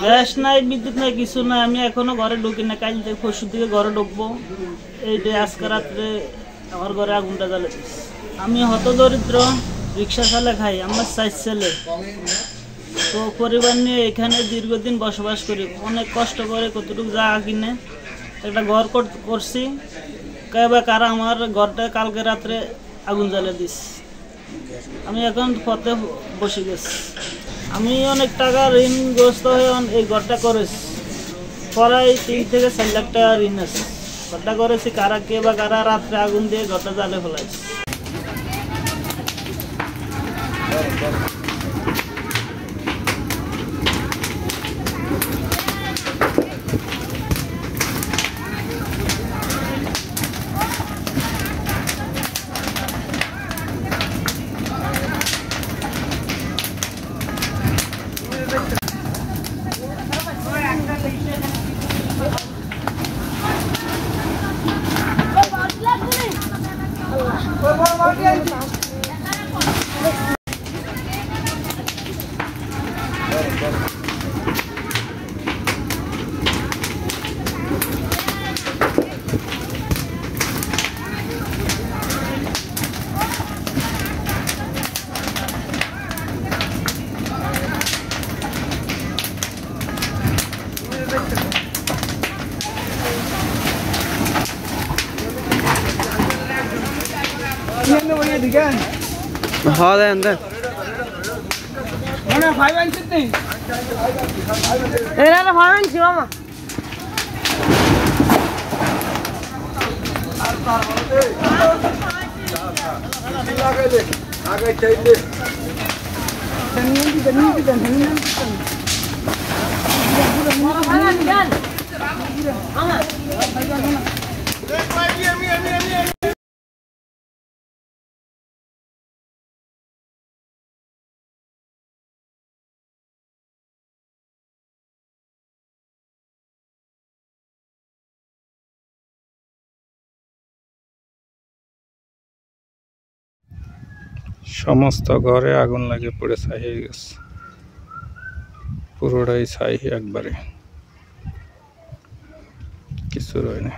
Gas নাই, বিদ্যুৎ নাই, কিছু নাই। আমি এখনো ঘরে ঢুকি না, কাল থেকে পরশুর দিকে ঘরে ঢুকবো। এইটাই আজকে রাত্রে আমার ঘরে আগুনটা জ্বালে দিচ্ছে। আমি হত দরিদ্র, রিক্সা চালে খাই। আমার 4 ছেলে, তো পরিবার নিয়ে এখানে দীর্ঘদিন বসবাস করি। অনেক কষ্ট করে কতটুকু জায়গা কিনে একটা ঘর করছি। কারা আমার ঘরটা কালকে রাত্রে আগুন জ্বালিয়ে দিস। আমি এখন পথে বসে গেছি। আমি অনেক টাকা ঋণগ্রস্ত হয়ে এই ঘরটা করেছি। প্রায় 3 থেকে 4 লাখ টাকা ঋণ আছে। ঘরটা করেছি, কারা রাত্রে আগুন দিয়ে ঘরটা জ্বালিয়ে ফেলাইছে। हाँ दे अंदर mana 5 inch nih ada 5 inch mama সমস্ত ঘরে আগুন লাগে পুড়ে ছাই হয়ে গেছে, পুরোটাই ছাই, একবারে কিছু রয় না।